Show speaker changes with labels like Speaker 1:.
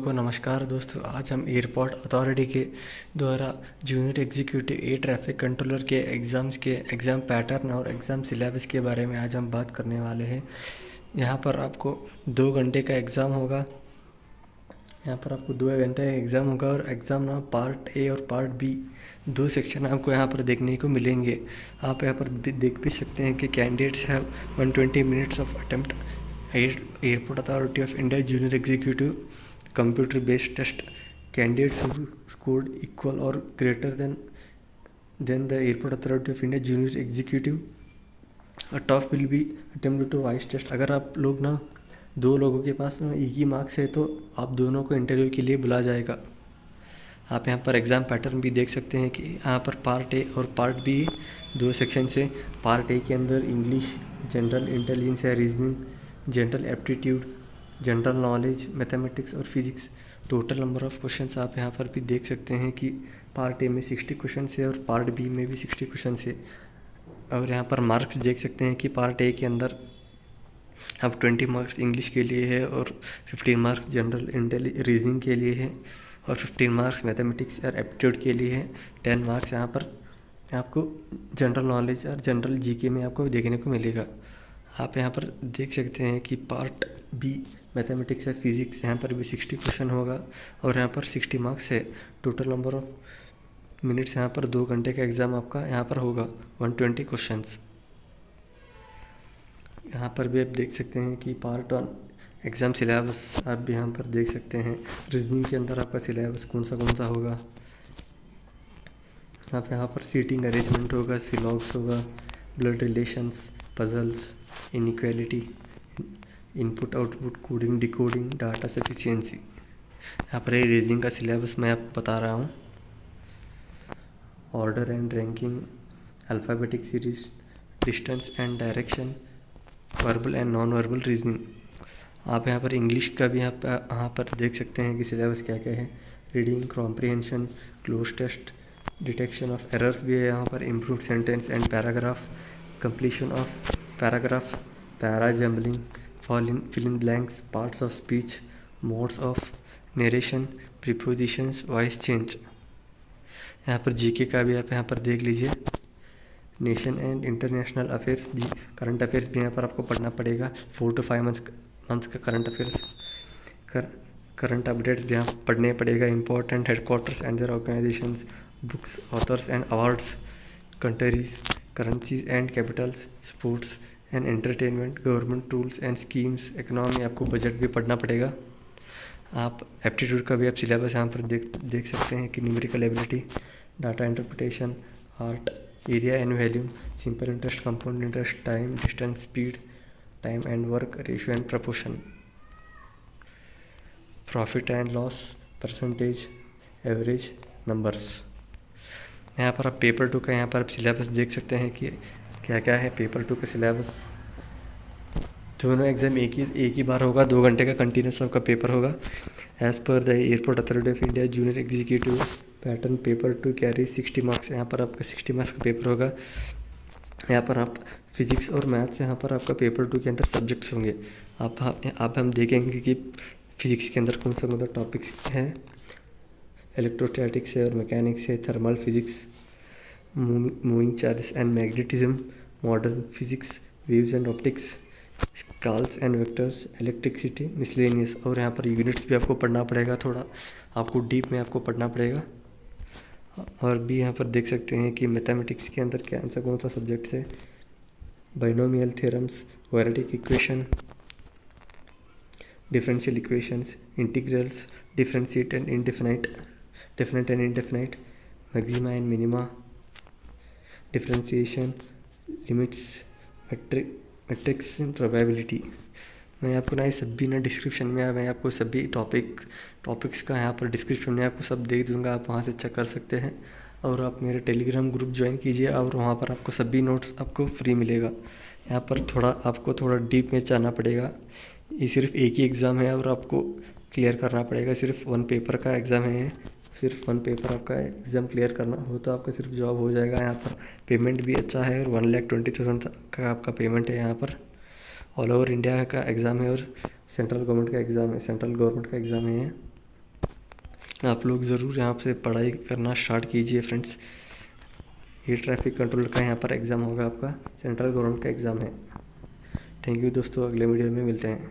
Speaker 1: को नमस्कार दोस्तों। आज हम एयरपोर्ट अथॉरिटी के द्वारा junior executive air traffic controller के एग्ज़ाम पैटर्न और एग्ज़ाम सिलेबस के बारे में आज हम बात करने वाले हैं। यहाँ पर आपको 2 घंटे का एग्ज़ाम होगा। और एग्ज़ाम ना पार्ट ए और पार्ट बी 2 सेक्शन आपको यहाँ पर देखने को मिलेंगे। आप यहाँ पर देख भी सकते हैं कि candidates have 120 minutes of attempt airport authority of India junior executive computer based test. Candidates who scored equal or greater than the airport authority of India junior executive a top will be attempted to voice test। अगर आप लोग ना 2 लोगों के पास में एक ही marks है तो आप दोनों को इंटरव्यू के लिए बुलाया जाएगा। आप यहाँ पर एग्ज़ाम पैटर्न भी देख सकते हैं कि यहाँ पर पार्ट ए और पार्ट बी 2 सेक्शन से। पार्ट ए के अंदर इंग्लिश, जनरल इंटेलिजेंस या reasoning, general aptitude, general knowledge, mathematics और physics. Total number of questions आप यहाँ पर भी देख सकते हैं कि पार्ट ए में 60 क्वेश्चन है और पार्ट बी में भी 60 क्वेश्चन है। और यहाँ पर मार्क्स देख सकते हैं कि पार्ट ए के अंदर अब 20 मार्क्स इंग्लिश के लिए है और 15 मार्क्स जनरल रीजनिंग के लिए है और 15 मार्क्स मैथमेटिक्स और एप्टीट्यूड के लिए है। 10 मार्क्स यहाँ पर आपको जनरल नॉलेज और जनरल जीके में आपको देखने को मिलेगा। आप यहाँ पर देख सकते हैं कि पार्ट बी मैथमेटिक्स या फिजिक्स, यहाँ पर भी 60 क्वेश्चन होगा और यहाँ पर 60 मार्क्स है। टोटल नंबर ऑफ मिनट्स यहाँ पर 2 घंटे का एग्ज़ाम आपका यहाँ पर होगा 120 क्वेश्चंस। यहाँ पर भी आप देख सकते हैं कि पार्ट 1 एग्ज़ाम सिलेबस आप भी यहाँ पर देख सकते हैं। रीजनिंग के अंदर आपका सिलेबस कौन सा होगा। आप यहाँ पर सीटिंग अरेंजमेंट होगा, सिलॉग्स होगा, blood relations, puzzles, inequality, input output, coding decoding, data sufficiency. यहाँ पर ये रीजनिंग का सिलेबस मैं आपको बता रहा हूँ। Order and ranking, alphabetic series, distance and direction, verbal and non verbal reasoning. आप यहाँ पर इंग्लिश का भी आप यहाँ पर देख सकते हैं कि सिलेबस क्या क्या है। Reading comprehension, cloze test, detection of errors भी है यहाँ पर, improve sentence and paragraph, completion of paragraph, para jumbling, fill in blanks, parts of speech, modes of narration, prepositions, voice change। यहाँ पर जीके का भी आप यहाँ पर देख लीजिए। नेशन एंड इंटरनेशनल अफेयर्स, जी करंट अफेयर्स भी यहाँ पर आपको पढ़ना पड़ेगा। 4 to 5 मंथ्स का करंट अफेयर्स, करंट अपडेट्स भी यहाँ पढ़ने पड़ेगा। Important headquarters and their organisations, books, authors and awards, countries, currencies and capitals, sports and entertainment, government tools and schemes, economy, आपको बजट भी पढ़ना पड़ेगा। आप एप्टीट्यूड का भी आप सिलेबस यहाँ पर देख सकते हैं कि numerical ability, data interpretation, art, area and volume, simple interest, compound interest, time, distance, speed, time and work, ratio and proportion, profit and loss, percentage, average, numbers. यहाँ पर आप पेपर 2 का यहाँ पर आप सिलेबस देख सकते हैं कि क्या क्या है। पेपर 2 का सिलेबस, दोनों एग्ज़ाम एक ही बार होगा। 2 घंटे का कंटिन्यूस आपका पेपर होगा। As per the airport authority of India junior executive pattern, paper 2 carry 60 marks. यहाँ पर आपका 60 मार्क्स का पेपर होगा। यहाँ पर आप फिजिक्स और मैथ्स, यहाँ पर आपका पेपर 2 के अंदर सब्जेक्ट्स होंगे। आप हम देखेंगे कि फिजिक्स के अंदर कौन सा मतलब टॉपिक्स हैं। इलेक्ट्रोस्टैटिक्स है और मैकेनिक्स है, thermal physics, moving charges and magnetism, modern physics, waves and optics, scales and vectors, electricity, miscellaneous. और यहाँ पर यूनिट्स भी आपको पढ़ना पड़ेगा, थोड़ा आपको डीप में आपको पढ़ना पड़ेगा। और भी यहाँ पर देख सकते हैं कि मैथमेटिक्स के अंदर कौन सा सब्जेक्ट्स है। Binomial theorems, quadratic equation, differential equations, integrals, differentiate and indefinite, definite and indefinite, maxima and minima, differentiation, limits, matrix, probability. मैं आपको ना ये सभी ना डिस्क्रिप्शन में मैं आपको सभी टॉपिक्स का यहाँ पर डिस्क्रिप्शन में आपको सब दे दूँगा। आप वहाँ से चेक कर सकते हैं और आप मेरे टेलीग्राम ग्रुप ज्वाइन कीजिए और वहाँ पर आपको सभी नोट्स आपको फ्री मिलेगा। यहाँ पर आपको थोड़ा डीप में जाना पड़ेगा। ये सिर्फ एक ही एग्ज़ाम है और आपको क्लियर करना पड़ेगा। सिर्फ 1 पेपर का एग्ज़ाम है, सिर्फ 1 पेपर आपका एग्ज़ाम क्लियर करना हो तो आपका सिर्फ जॉब हो जाएगा। यहाँ पर पेमेंट भी अच्छा है और 1,20,000 का आपका पेमेंट है। यहाँ पर ऑल ओवर इंडिया का एग्ज़ाम है और सेंट्रल गवर्नमेंट का एग्ज़ाम है, सेंट्रल गवर्नमेंट का एग्ज़ाम है। आप लोग ज़रूर यहाँ से पढ़ाई करना स्टार्ट कीजिए फ्रेंड्स। ये ट्रैफिक कंट्रोल का यहाँ पर एग्ज़ाम होगा आपका, सेंट्रल गवर्नमेंट का एग्ज़ाम है। थैंक यू दोस्तों, अगले वीडियो में मिलते हैं।